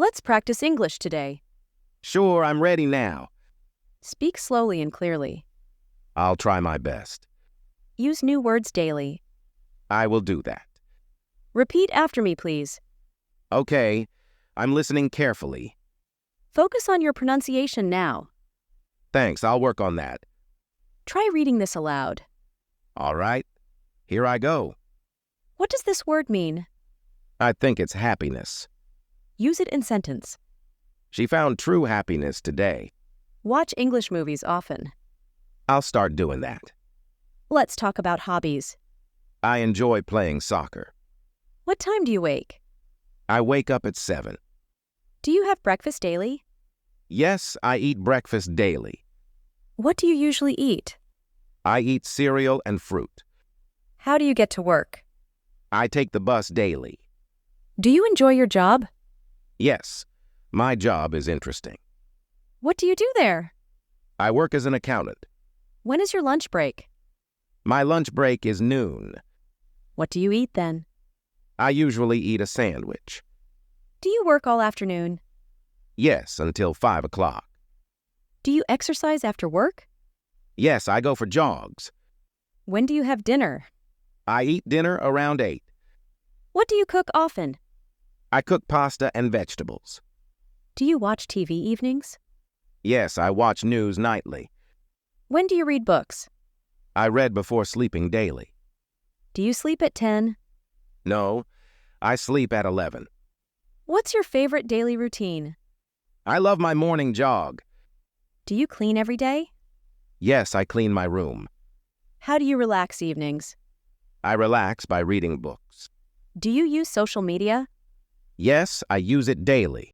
Let's practice English today. Sure, I'm ready now. Speak slowly and clearly. I'll try my best. Use new words daily. I will do that. Repeat after me, please. Okay, I'm listening carefully. Focus on your pronunciation now. Thanks, I'll work on that. Try reading this aloud. All right, here I go. What does this word mean? I think it's happiness. Use it in sentence. She found true happiness today. Watch English movies often. I'll start doing that. Let's talk about hobbies. I enjoy playing soccer. What time do you wake? I wake up at 7. Do you have breakfast daily? Yes, I eat breakfast daily. What do you usually eat? I eat cereal and fruit. How do you get to work? I take the bus daily. Do you enjoy your job? Yes, my job is interesting. What do you do there? I work as an accountant. When is your lunch break? My lunch break is noon. What do you eat then? I usually eat a sandwich. Do you work all afternoon? Yes, until 5 o'clock. Do you exercise after work? Yes, I go for jogs. When do you have dinner? I eat dinner around 8. What do you cook often? I cook pasta and vegetables. Do you watch TV evenings? Yes, I watch news nightly. When do you read books? I read before sleeping daily. Do you sleep at 10? No, I sleep at 11. What's your favorite daily routine? I love my morning jog. Do you clean every day? Yes, I clean my room. How do you relax evenings? I relax by reading books. Do you use social media? Yes, I use it daily.